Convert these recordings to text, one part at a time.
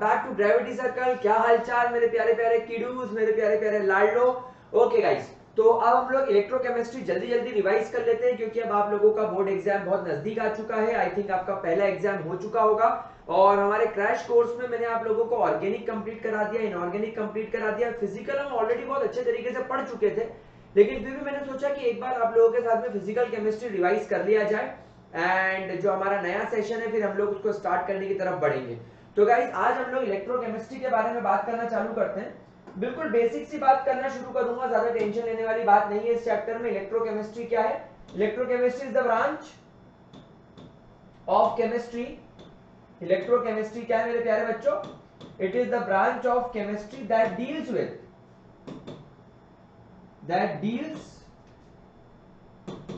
Back to gravity circle. क्या हालचाल मेरे प्यारे प्यारे किडूस, मेरे प्यारे प्यारे लाडलो। ओके गाइस, तो अब हम लोग इलेक्ट्रोकेमिस्ट्री जल्दी जल्दी रिवाइज कर लेते हैं क्योंकि अब आप लोगों का बोर्ड एग्जाम बहुत नजदीक आ चुका है। आई थिंक आपका पहला एग्जाम हो चुका होगा और हमारे क्रैश कोर्स में मैंने आप लोगों को ऑर्गेनिक कंप्लीट करा दिया, इनऑर्गेनिक कंप्लीट करा दिया, फिजिकल हम ऑलरेडी बहुत अच्छे तरीके से पढ़ चुके थे, लेकिन फिर भी मैंने सोचा कि एक बार आप लोगों के साथ में फिजिकल केमिस्ट्री रिवाइज कर लिया जाए एंड जो हमारा नया सेशन है फिर हम लोग उसको स्टार्ट करने की तरफ बढ़ेंगे। तो गाइस आज हम लोग इलेक्ट्रोकेमिस्ट्री के बारे में बात करना चालू करते हैं। बिल्कुल बेसिक सी बात करना शुरू करूंगा, ज्यादा टेंशन लेने वाली बात नहीं है इस चैप्टर में। इलेक्ट्रोकेमिस्ट्री क्या है? Electrochemistry is the branch of chemistry. Electrochemistry क्या है मेरे प्यारे बच्चों? It is the branch of chemistry that deals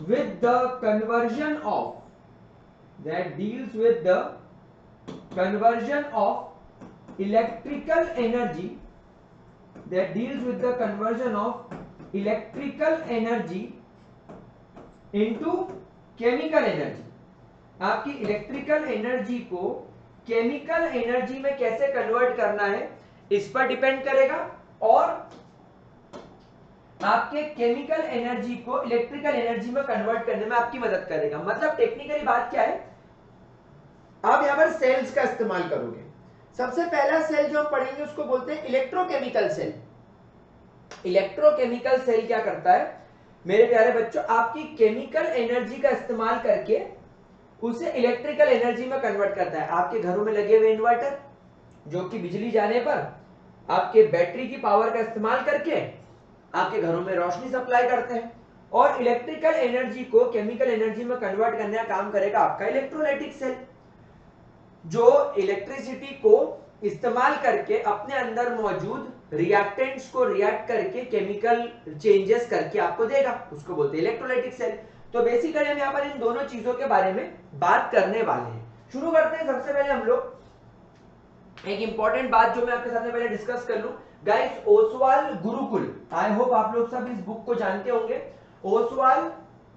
with the conversion of electrical energy into chemical energy। आपकी इलेक्ट्रिकल एनर्जी को केमिकल एनर्जी में कैसे कन्वर्ट करना है इस पर डिपेंड करेगा और आपके केमिकल एनर्जी को इलेक्ट्रिकल एनर्जी में कन्वर्ट करने में आपकी मदद करेगा। मतलब टेक्निकली बात क्या है, आप यहां पर सेल्स का इस्तेमाल करोगे। सबसे पहला सेल जो हम पढ़ेंगे उसको बोलते हैं इलेक्ट्रोकेमिकल सेल। इलेक्ट्रोकेमिकल सेल क्या करता है मेरे प्यारे बच्चों? आपकी केमिकल एनर्जी का इस्तेमाल करके उसे इलेक्ट्रिकल एनर्जी में कन्वर्ट करता है। आपके घरों में लगे हुए इन्वर्टर जो कि बिजली जाने पर आपके बैटरी की पावर का इस्तेमाल करके आपके घरों में रोशनी सप्लाई करते हैं और इलेक्ट्रिकल एनर्जी को केमिकल एनर्जी में कन्वर्ट करने का काम करेगा आपका इलेक्ट्रोलाइटिक सेल, जो इलेक्ट्रिसिटी को इस्तेमाल करके अपने अंदर मौजूद रिएक्टेंट्स को रिएक्ट करके केमिकल चेंजेस करके आपको देगा, उसको बोलते हैं इलेक्ट्रोलाइटिक सेल। तो बेसिकली हम यहाँ पर इन दोनों चीजों के बारे में बात करने वाले हैं। शुरू करते हैं। सबसे पहले हम लोग एक इंपॉर्टेंट बात जो मैं आपके साथ में पहले डिस्कस कर लूं। Guys Oswal Gurukul, I hope आप लोग सब इस बुक को जानते होंगे। ओसवाल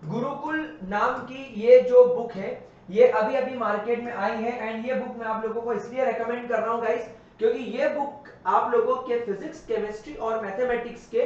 गुरुकुल नाम की ये जो बुक है ये अभी अभी मार्केट में आई है एंड ये बुक मैं आप लोगों को इसलिए रेकमेंड कर रहा हूं गाइस क्योंकि ये बुक आप लोगों के फिजिक्स, केमिस्ट्री और मैथमेटिक्स के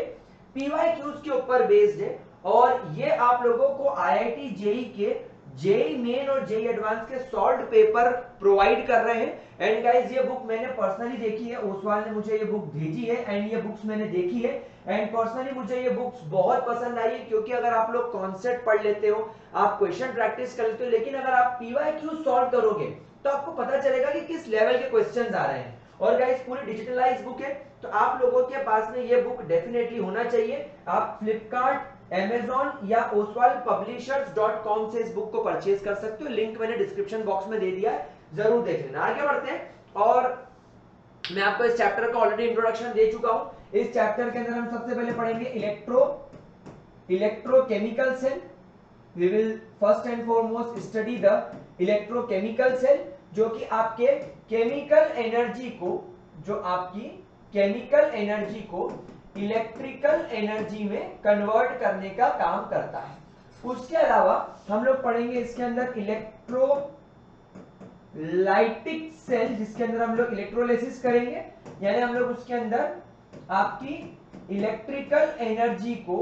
पीवाईक्यूज के ऊपर बेस्ड है और ये आप लोगों को आईआईटी जेई के जेई मेन और जेई एडवांस के सॉल्व पेपर प्रोवाइड कर रहे हैं। एंड गाइस ये बुक मैंने पर्सनली देखी है, ओसवाल ने मुझे ये बुक भेजी है एंड ये बुक्स मैंने देखी है एंड पर्सनली मुझे ये बुक्स बहुत पसंद आई है क्योंकि अगर आप लोग कॉन्सेप्ट पढ़ लेते हो, आप क्वेश्चन प्रैक्टिस कर लेते हो, लेकिन अगर आप पीवाईक्यू सॉल्व करोगे तो आपको पता चलेगा कि किस लेवल के क्वेश्चंस आ रहे हैं। और गाइस पूरी डिजिटलाइज बुक है तो आप लोगों के पास में ये बुक डेफिनेटली होना चाहिए। आप फ्लिपकार्ट, Amazon या oswalpublishers.com से इस बुक को परचेज कर सकते हो। लिंक मैंने डिस्क्रिप्शन बॉक्स में दे दिया है, जरूर देख लेना। आगे बढ़ते हैं और मैं आपको इस चैप्टर का ऑलरेडी इंट्रोडक्शन दे चुका हूं। इस चैप्टर के अंदर हम सबसे पहले पढ़ेंगे electrochemical cell. We will first and foremost study the electrochemical cell जो कि आपके केमिकल एनर्जी को, जो आपकी केमिकल एनर्जी को इलेक्ट्रिकल एनर्जी में कन्वर्ट करने का काम करता है। उसके अलावा हम लोग पढ़ेंगे इसके अंदर इलेक्ट्रोलाइटिक सेल जिसके अंदर हम लोग इलेक्ट्रोलिसिस करेंगे, यानी हम लोग उसके अंदर आपकी इलेक्ट्रिकल एनर्जी को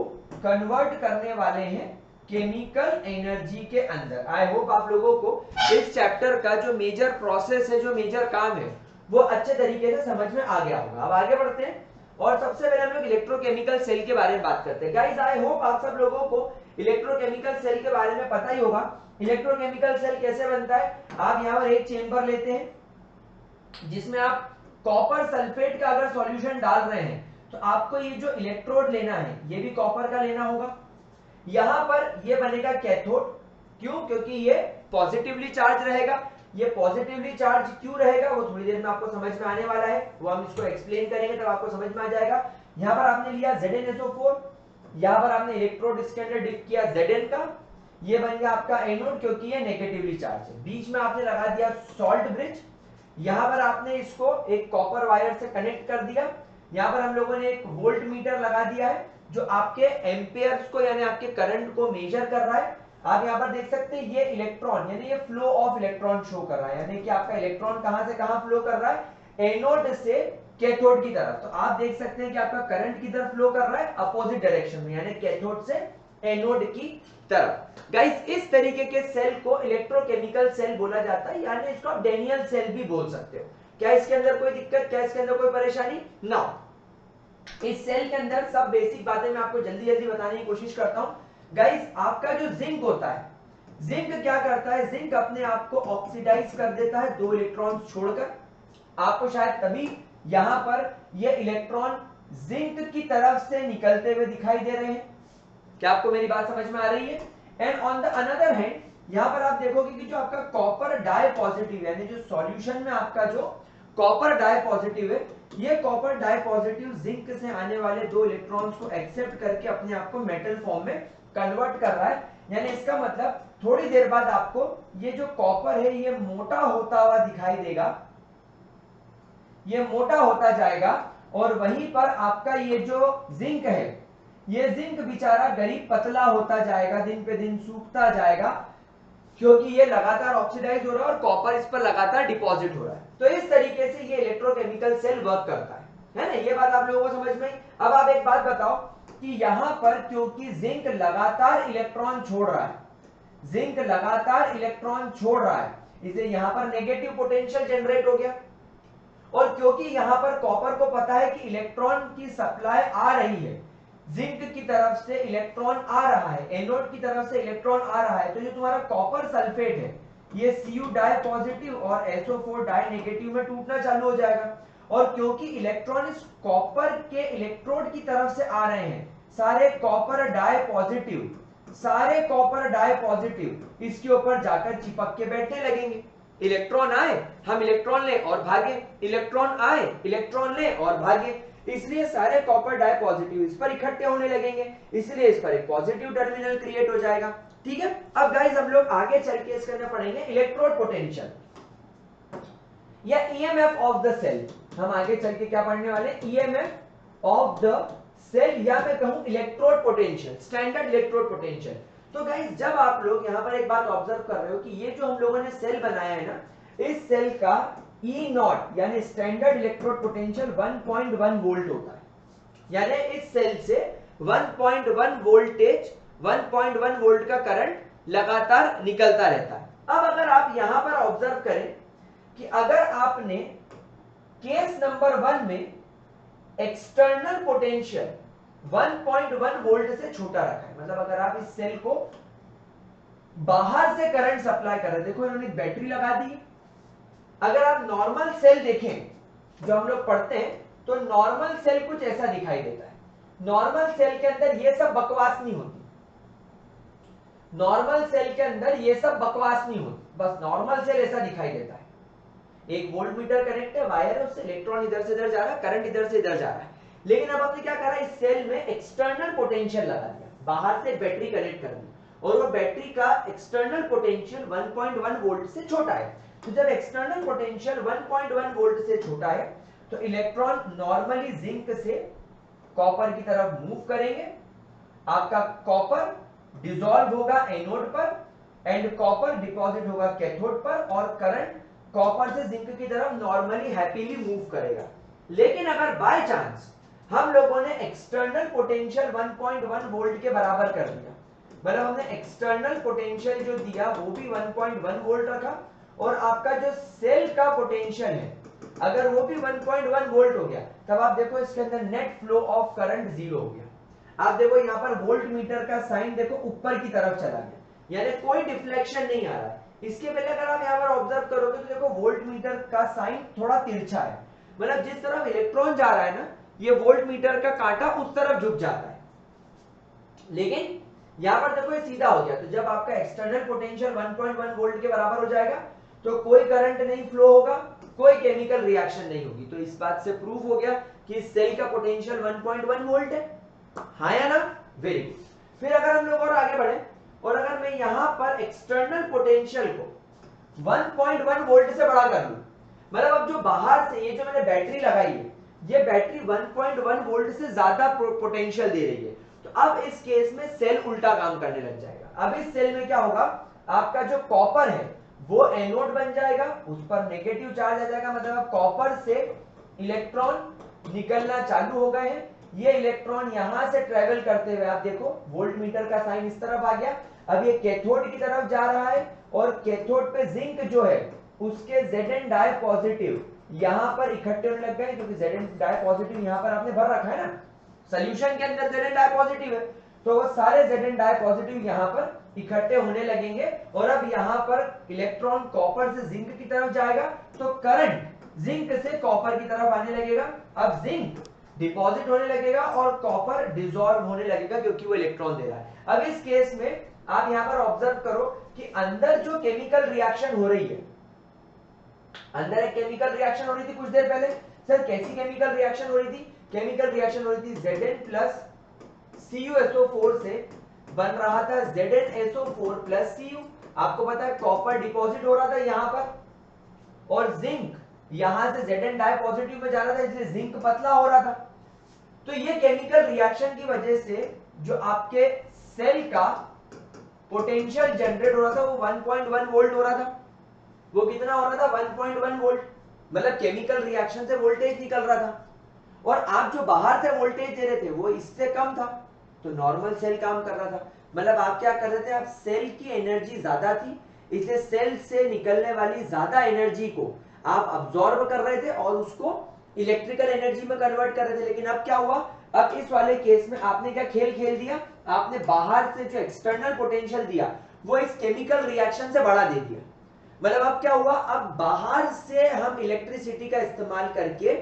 कन्वर्ट करने वाले हैं केमिकल एनर्जी के अंदर। आई होप आप लोगों को इस चैप्टर का जो मेजर प्रोसेस है, जो मेजर काम है वो अच्छे तरीके से समझ में आ गया होगा। अब आगे बढ़ते हैं और सबसे पहले हम लोग इलेक्ट्रोकेमिकल सेल के बारे में बात करते हैं। गाइस आई होप आप सब लोगों को इलेक्ट्रोकेमिकल सेल के बारे में पता ही होगा। इलेक्ट्रोकेमिकल सेल कैसे बनता है? आप यहाँ पर एक चेंबर लेते हैं जिसमें आप कॉपर सल्फेट का अगर सॉल्यूशन डाल रहे हैं तो आपको ये जो इलेक्ट्रोड लेना है ये भी कॉपर का लेना होगा। यहां पर ये बनेगा कैथोड, क्यों? क्योंकि ये पॉजिटिवली चार्ज रहेगा। ये पॉजिटिवली चार्ज क्यों रहेगा वो थोड़ी देर में आपको समझ में आने वाला है, वो हम इसको एक्सप्लेन करेंगे तब आपको समझ में आ जाएगा। यहां पर आपने लिया ZnSO4, यहां पर आपने इलेक्ट्रोड इसके अंदर डिप किया Zn का, ये बन गया आपका एनोड क्योंकि ये नेगेटिवली चार्ज है। बीच में आपने लगा दिया सॉल्ट ब्रिज, यहां पर आपने इसको एक कॉपर वायर से कनेक्ट कर दिया। यहां पर हम लोगों ने एक वोल्ट मीटर लगा दिया है जो आपके एम्पियर्स को यानी आपके करंट को मेजर कर रहा है। आप यहाँ पर देख सकते हैं ये इलेक्ट्रॉन यानी ये फ्लो ऑफ इलेक्ट्रॉन शो कर रहा है, यानी कि आपका इलेक्ट्रॉन कहां से कहां फ्लो कर रहा है, एनोड से कैथोड की तरफ। तो आप देख सकते हैं कि आपका करंट किधर फ्लो कर रहा है, अपोजिट डायरेक्शन में, यानी कैथोड से एनोड की तरफ। गाइस इस तरीके के सेल को इलेक्ट्रोकेमिकल सेल बोला जाता है, यानी इसको आप डैनियल सेल भी बोल सकते हो। क्या इसके अंदर कोई दिक्कत, क्या इसके अंदर कोई परेशानी ना। इस सेल के अंदर सब बेसिक बातें मैं आपको जल्दी जल्दी बताने की कोशिश करता हूं। गाइस आपका जो जिंक होता है, जिंक क्या करता है, जिंक अपने आप को ऑक्सीडाइज कर देता है 2 इलेक्ट्रॉन छोड़कर। आपको शायद तभी यहां पर ये इलेक्ट्रॉन जिंक की तरफ से निकलते हुए दिखाई दे रहे हैं। क्या आपको मेरी बात समझ में आ रही है? And on the another hand यहां पर आप देखोगे कि जो आपका कॉपर डाई पॉजिटिव यानी जो सॉल्यूशन में आपका जो कॉपर डाई पॉजिटिव है, ये कॉपर डाई पॉजिटिव जिंक से आने वाले 2 इलेक्ट्रॉन्स को एक्सेप्ट करके अपने आप को मेटल फॉर्म में कन्वर्ट कर रहा है। यानी इसका मतलब थोड़ी देर बाद आपको ये जो कॉपर है ये मोटा होता हुआ दिखाई देगा, ये मोटा होता जाएगा, और वहीं पर आपका ये जो जिंक है, ये जिंक बेचारा गरीब पतला होता जाएगा, दिन पे दिन सूखता जाएगा, क्योंकि ये लगातार ऑक्सीडाइज हो रहा है और कॉपर इस पर लगातार डिपॉजिट हो रहा है। तो इस तरीके से ये इलेक्ट्रोकेमिकल सेल वर्क करता है ना। ये बात आप लोगों को समझ में आई। अब आप एक बात बताओ कि यहां पर क्योंकि जिंक लगातार इलेक्ट्रॉन छोड़ रहा है, जिंक लगातार इलेक्ट्रॉन छोड़ रहा है, इसे यहां पर नेगेटिव पोटेंशियल जनरेट हो गया। और क्योंकि यहां पर कॉपर को पता है कि इलेक्ट्रॉन की सप्लाई आ रही है, जिंक की तरफ से इलेक्ट्रॉन आ रहा है, एनोड की तरफ से इलेक्ट्रॉन आ रहा है, तो जो तुम्हारा कॉपर सल्फेट है ये Cu डाई पॉजिटिव और SO4 डाई नेगेटिव में टूटना चालू हो जाएगा। और क्योंकि इलेक्ट्रॉन इस कॉपर के इलेक्ट्रोड की तरफ से आ रहे हैं, सारे कॉपर डाई पॉजिटिव, सारे कॉपर डाई पॉजिटिव इसके ऊपर जाकर चिपक के बैठने लगेंगे। इलेक्ट्रॉन आए हम इलेक्ट्रॉन ले और भागे, इलेक्ट्रॉन आए इलेक्ट्रॉन ले और भागे, इसलिए सारे कॉपर डाई पॉजिटिव इस पर इकट्ठे होने लगेंगे, इसलिए इस पर एक पॉजिटिव टर्मिनल क्रिएट हो जाएगा। ठीक है, अब गाइस हम लोग आगे चल के इसके अंदर पढ़ेंगे इलेक्ट्रोड पोटेंशियल या ईएमएफ ऑफ द सेल। हम आगे चल के क्या पढ़ने वाले, ईएमएफ ऑफ द सेल, या मैं कहूं electrode potential, standard electrode potential. तो गाइस जब आप लोग यहां पर एक बात ऑब्जर्व कर रहे हो कि ये जो हम लोगों ने सेल बनाया है ना, इस सेल का E नॉट यानी स्टैंडर्ड इलेक्ट्रोड पोटेंशियल 1.1 वोल्ट होता है। यानी इस सेल से 1.1 वोल्टेज 1.1 वोल्ट का करंट लगातार निकलता रहता है। अब अगर आप यहां पर ऑब्जर्व करें कि अगर आपने केस नंबर 1 में एक्सटर्नल पोटेंशियल 1.1 वोल्ट से छोटा रखा है, मतलब अगर आप इस सेल को बाहर से करंट सप्लाई कर रहे हैं, देखो इन्होंने बैटरी लगा दी। अगर आप नॉर्मल सेल देखें जो हम लोग पढ़ते हैं, तो नॉर्मल सेल कुछ ऐसा दिखाई देता है। नॉर्मल सेल के अंदर ये सब बकवास नहीं होती, नॉर्मल सेल के अंदर ये सब बकवास नहीं होती, बस नॉर्मल सेल ऐसा दिखाई देता है। एक वोल्ट मीटर कनेक्ट है, वायर है, उससे इलेक्ट्रॉन इधर से इधर जा रहा है, करंट इधर से इधर जा रहा है। लेकिन अब आपने क्या करा, इस सेल में एक्सटर्नल पोटेंशियल लगा दिया, बाहर से बैटरी कनेक्ट कर दी, और वो बैटरी का एक्सटर्नल पोटेंशियल 1.1 वोल्ट से छोटा है। तो जब एक्सटर्नल पोटेंशियल 1.1 वोल्ट से छोटा है, तो इलेक्ट्रॉन नॉर्मली जिंक से कॉपर की तरफ मूव करेंगे। आपका कॉपर डिसॉल्व होगा एनोड पर एंड कॉपर डिपॉजिट होगा कैथोड पर, और करंट कॉपर से जिंक की तरफ नॉर्मली हैप्पीली मूव करेगा। लेकिन अगर बाय चांस हम लोगों ने एक्सटर्नल पोटेंशियल 1.1 वोल्ट के बराबर कर दिया, मतलब हमने एक्सटर्नल पोटेंशियल जो दिया वो भी 1.1 वोल्ट रखा, और आपका जो सेल का पोटेंशियल है अगर वो भी 1.1 वोल्ट हो गया, तब आप देखो इसके अंदर नेट फ्लो ऑफ करंट 0 हो गया। आप देखो यहां पर वोल्ट मीटर का साइन देखो ऊपर की तरफ चला गया, यानी कोई डिफ्लेक्शन नहीं आ रहा है। इसके पहले अगर आप यहां पर ऑब्जर्व करोगे तो देखो वोल्ट मीटर का साइन थोड़ा तिरछा है, मतलब जिस तरफ इलेक्ट्रॉन जा रहा है ना, ये वोल्ट मीटर का कांटा उस तरफ झुक जाता है। लेकिन यहां पर देखो ये सीधा हो गया, तो जब आपका एक्सटर्नल पोटेंशियल 1.1 वोल्ट के बराबर हो जाएगा तो कोई करंट नहीं फ्लो होगा, कोई केमिकल रिएक्शन नहीं होगी। तो इस बात से प्रूव हो गया कि इस सेल का पोटेंशियल 1.1 वोल्ट है, हाँ या ना? Very good. फिर अगर हम लोग और आगे बढ़े, और अगर मैं यहां पर एक्सटर्नल पोटेंशियल को 1.1 वोल्ट से बड़ा कर लूं, मतलब अब जो बाहर से ये जो मैंने बैटरी लगाई है, ये बैटरी 1.1 वोल्ट से ज्यादा पोटेंशियल दे रही है, तो अब इस केस में सेल उल्टा काम करने लग जाएगा। अब इस सेल में क्या होगा, आपका जो कॉपर है वो एनोड बन जाएगा, उस पर नेगेटिव चार्ज आ जाएगा, मतलब अब कॉपर से इलेक्ट्रॉन निकलना चालू हो गए हैं। ये इलेक्ट्रॉन यहां से ट्रेवल करते हुए आप देखो वोल्ट मीटर का साइन इस तरफ आ गया, अब ये कैथोड की तरफ जा रहा है और कैथोड पे जिंक जो है उसके Zn डाई पॉजिटिव यहां पर इकट्ठे होने लग गए, क्योंकि Zn डाई पॉजिटिव यहां पर आपने भर रखा है ना, सॉल्यूशन के अंदर Zn डाई पॉजिटिव है, तो वो सारे Zn डाई पॉजिटिव यहां पर इकट्ठे होने लगेंगे और अब यहां पर इलेक्ट्रॉन कॉपर से जिंक की तरफ जाएगा, तो करंट जिंक से कॉपर की तरफ आने लगेगा। अब जिंक डिपॉजिट होने लगेगा और कॉपर डिसॉल्व होने लगेगा क्योंकि वो इलेक्ट्रॉन दे रहा है। अब इस केस में आप यहां पर ऑब्जर्व करो कि अंदर जो केमिकल रिएक्शन हो रही है, अंदर एक केमिकल रिएक्शन हो रही थी कुछ देर पहले। सर कैसी केमिकल रिएक्शन हो रही थी? केमिकल रिएक्शन हो रही थी Zn प्लस CuSO4 से बन रहा था ZnSO4 प्लस Cu। आपको पता है कॉपर डिपॉजिट हो रहा था यहां पर और जिंक यहां से Zn डाई पॉजिटिव में जा रहा था, इसलिए जिंक पतला हो रहा था। तो ये केमिकल रिएक्शन की वजह से जो आपके सेल का पोटेंशियल जनरेट हो रहा था वो 1.1 वोल्ट हो रहा था। वो कितना हो रहा था? 1.1 वोल्ट, मतलब केमिकल रिएक्शन से वोल्टेज निकल रहा था। और आप जो बाहर से वोल्टेज दे रहे थे वो इससे कम था, तो नॉर्मल सेल काम कर रहा था। मतलब आप क्या कर रहे थे? आप सेल की एनर्जी ज्यादा थी, इसलिए सेल से निकलने वाली ज्यादा एनर्जी को आप अब्सॉर्ब कर रहे थे और उसको इलेक्ट्रिकल एनर्जी में कन्वर्ट कर रहे थे। लेकिन अब क्या हुआ? अब इस वाले केस में आपने क्या खेल खेल दिया? आपने बाहर से जो एक्सटर्नल पोटेंशियल दिया वो इस केमिकल रिएक्शन से बढ़ा दे दिया। मतलब अब क्या हुआ? अब बाहर से हम इलेक्ट्रिसिटी का इस्तेमाल करके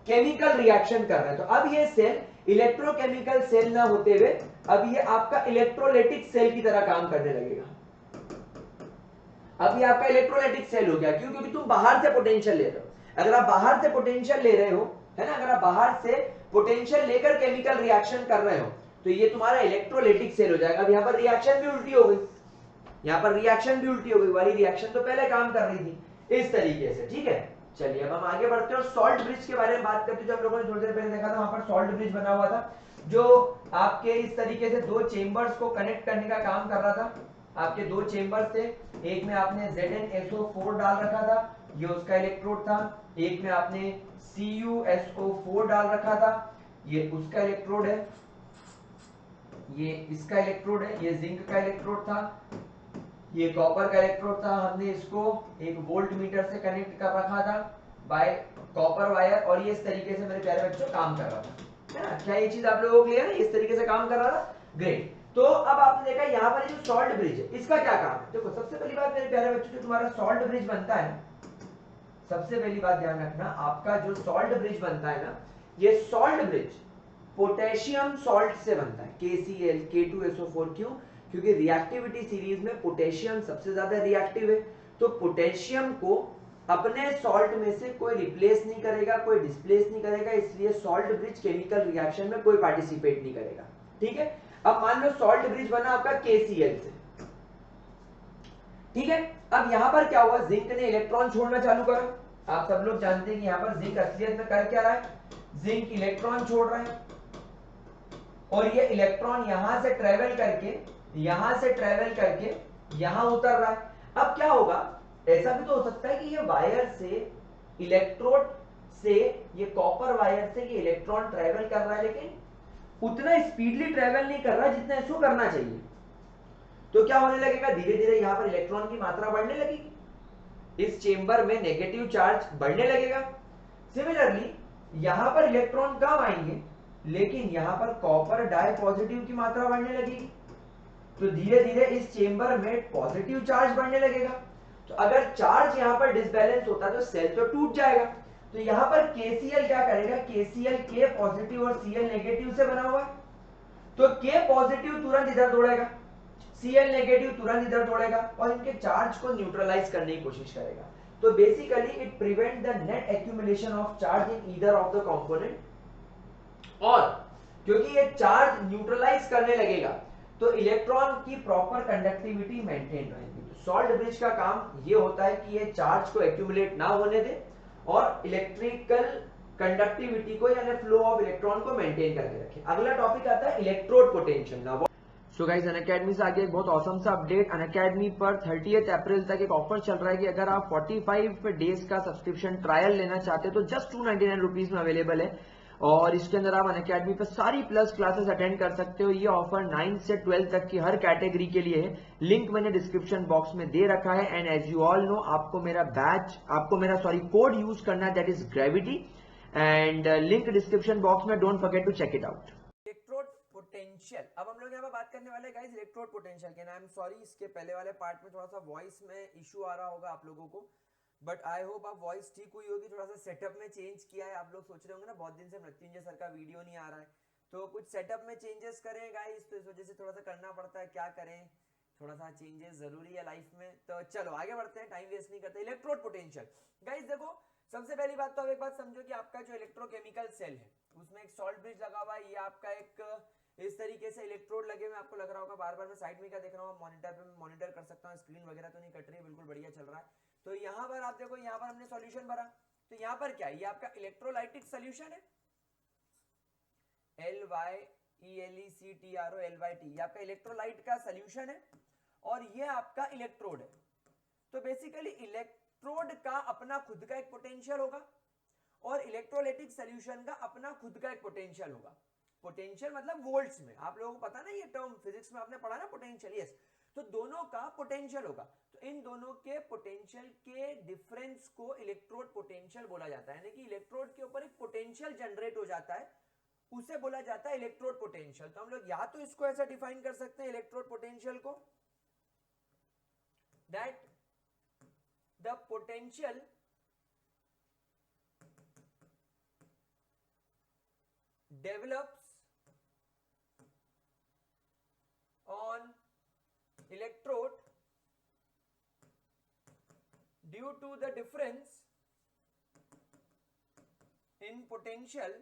केमिकल रिएक्शन कर रहे हैं, तो अब ये सेल इलेक्ट्रोकेमिकल सेल ना होते हुए अब ये आपका इलेक्ट्रोलाइटिक सेल की तरह काम करने लगेगा। अब ये आपका इलेक्ट्रोलाइटिक सेल हो गया। क्यों? क्योंकि तुम बाहर से पोटेंशियल ले रहे हो। अगर आप बाहर से पोटेंशियल ले रहे हो, है ना, अगर आप बाहर से पोटेंशियल लेकर केमिकल रिएक्शन कर रहे हो तो ये तुम्हारा इलेक्ट्रोलाइटिक सेल हो जाएगा। अब यहां पर रिएक्शन भी उल्टी हो गई, यहां पर रिएक्शन भी उल्टी हो गई, वाली रिएक्शन तो पहले काम कर रही थी इस तरीके से। ठीक है, चलिए अब हम आगे बढ़ते हैं और सॉल्ट ब्रिज के बारे में बात करते हैं। जो हम लोगों ने थोड़ी देर पहले देखा था, वहां पर सॉल्ट ब्रिज बना हुआ था जो आपके इस तरीके से दो चेंबर्स को कनेक्ट करने का काम कर रहा था। आपके दो चेंबर्स थे, एक में आपने ZnSO4 डाल रखा था, ये उसका इलेक्ट्रोड था, एक में आपने CuSO4 डाल रखा था, ये उसका इलेक्ट्रोड है, ये इसका इलेक्ट्रोड है, ये जिंक का इलेक्ट्रोड था, ये कॉपर का इलेक्ट्रोड था। हमने इसको एक वोल्ट मीटर से कनेक्ट कर रखा था बाय कॉपर वायर और ये इस तरीके से मेरे प्यारे बच्चों काम कर रहा था, है ना? क्या ये चीज आप लोगों को क्लियर है? इस तरीके से काम कर रहा था, ग्रेट। तो अब आपने देखा यहाँ पर जो सॉल्ट ब्रिज है इसका क्या काम है? देखो सबसे पहली बात मेरे प्यारे बच्चों, जो तुम्हारा सॉल्ट ब्रिज बनता है, सबसे पहली बात ध्यान रखना, आपका जो सॉल्ट ब्रिज बनता है ना, ये सॉल्ट ब्रिज पोटेशियम सॉल्ट से बनता है, KCl K2SO4। क्यों? क्योंकि रिएक्टिविटी सीरीज में पोटेशियम सबसे ज्यादा रिएक्टिव है, तो पोटेशियम को अपने सॉल्ट में से कोई रिप्लेस नहीं करेगा, कोई डिस्प्लेस नहीं करेगा, इसलिए सॉल्ट ब्रिज केमिकल रिएक्शन में कोई पार्टिसिपेट नहीं करेगा। ठीक है, अब मान लो सॉल्ट ब्रिज बना आपका KCl से, ठीक है। अब यहां पर क्या हुआ? जिंक ने इलेक्ट्रॉन छोड़ना चालू करा। आप सब लोग जानते हैं कि यहां पर जिंक असलियत में कर क्या रहा है? जिंक इलेक्ट्रॉन छोड़ रहा है और ये इलेक्ट्रॉन यहां से ट्रेवल करके यहां उतर रहा है। अब क्या होगा? ऐसा भी तो हो सकता है कि ये वायर से इलेक्ट्रोड से, ये कॉपर वायर से ये इलेक्ट्रॉन ट्रेवल कर रहा है लेकिन उतना स्पीडली ट्रेवल नहीं कर रहा जितना इसको करना चाहिए। तो क्या होने लगेगा? धीरे धीरे यहां पर इलेक्ट्रॉन की मात्रा बढ़ने लगेगी, इस चेंबर में नेगेटिव चार्ज बढ़ने लगेगा। सिमिलरली यहां पर इलेक्ट्रॉन कम आएंगे लेकिन यहां पर कॉपर डाई पॉजिटिव की मात्रा बढ़ने लगेगी, तो धीरे धीरे इस चेंबर में पॉजिटिव चार्ज बढ़ने लगेगा। तो अगर चार्ज यहां पर डिसबैलेंस होता तो सेल तो टूट जाएगा। तो यहां पर KCl क्या करेगा? KCl K पॉजिटिव और Cl नेगेटिव से बना हुआ है, तो K पॉजिटिव तुरंत इधर दौड़ेगा, Cl नेगेटिव तुरंत इधर दौड़ेगा और इनके चार्ज को न्यूट्रलाइज करने की कोशिश करेगा। तो basically it prevent the net accumulation of charge in either of the component, और क्योंकि ये चार्ज न्यूट्रलाइज करने लगेगा तो इलेक्ट्रॉन की प्रॉपर कंडक्टिविटी मेंटेन रहेगी। तो सॉल्ट ब्रिज का काम ये होता है कि ये चार्ज को एक्यूमुलेट ना होने दे और इलेक्ट्रिकल कंडक्टिविटी को यानी फ्लो ऑफ इलेक्ट्रॉन को मेंटेन करके रखे। अगला टॉपिक आता है electrode potential. So guys Unacademy से आगे एक बहुत औसम सा अपडेट। अनअकैडमी पर 30 अप्रैल तक एक ऑफर चल रहा है कि अगर आप 45 डेज का सब्सक्रिप्शन ट्रायल लेना चाहते हैं तो जस्ट 299 रुपीज में अवेलेबल है और इसके अंदर आप अनअकैडमी पर सारी प्लस क्लासेस अटेंड कर सकते हो। ये ऑफर 9 से 12 तक की हर कैटेगरी के लिए है। लिंक मैंने डिस्क्रिप्शन बॉक्स में दे रखा है and as you all know आपको मेरा कोड यूज करना है, that is gravity and link description box में। Don't forget to check it out. Electrode potential, अब हम लोग यहाँ पर बात करने वाले गाइस इलेक्ट्रोड पोटेंशियल के। आई एम सॉरी इसके पहले वाले पार्ट में थोड़ा सा वॉइस में इशू आ रहा होगा आप लोगों को, बट आई होप आप वॉइस ठीक हुई होगी। थोड़ा सा सेटअप में चेंज किया है। आप लोग सोच रहे होंगे ना बहुत दिन से मृत्युंजय सर का वीडियो नहीं आ रहा है, तो कुछ सेटअप में चेंजेस करें गाइस, तो इस वजह से थोड़ा सा करना पड़ता है। क्या करें, थोड़ा सा चेंजेस जरूरी है लाइफ में। तो चलो आगे बढ़ते हैं, टाइम वेस्ट नहीं करते। इलेक्ट्रोड पोटेंशियल गाइस देखो, सबसे पहली बात तो आप एक बात समझो कि आपका जो इलेक्ट्रोकेमिकल सेल है उसमें एक सॉल्ट ब्रिज लगा हुआ है। ये आपका एक इस तरीके से इलेक्ट्रोड लगे हुए आपको लग रहा होगा। बार बार मैं साइड में क्या देख रहा हूँ, मॉनिटर पे मॉनिटर कर सकता हूँ, स्क्रीन वगैरह तो नहीं कट रही है, बिल्कुल बढ़िया चल रहा है। तो यहाँ पर आप देखो, यहाँ पर हमने सॉल्यूशन भरा, तो यहाँ पर क्या है, ये आपका इलेक्ट्रोलाइटिक सोल्यूशन है, LYELECTRO LYT, ये आपका इलेक्ट्रोलाइट का सोल्यूशन है और ये आपका इलेक्ट्रोड है। तो बेसिकली इलेक्ट्रोड का अपना खुद का एक पोटेंशियल होगा और इलेक्ट्रोलाइटिक सोल्यूशन का अपना खुद का एक पोटेंशियल होगा। पोटेंशियल मतलब वोल्ट्स में, आप लोगों को पता ना ये टर्म, फिजिक्स में आपने पढ़ा ना पोटेंशियल, यस। तो दोनों का पोटेंशियल होगा, तो इन दोनों के पोटेंशियल के डिफरेंस को इलेक्ट्रोड पोटेंशियल बोला जाता है। यानी कि इलेक्ट्रोड के ऊपर एक पोटेंशियल जनरेट हो जाता है, उसे बोला जाता है इलेक्ट्रोड पोटेंशियल। तो हम लोग या तो इसको ऐसा डिफाइन कर सकते हैं इलेक्ट्रोड पोटेंशियल को, that the potential develops on electrode due to the difference in potential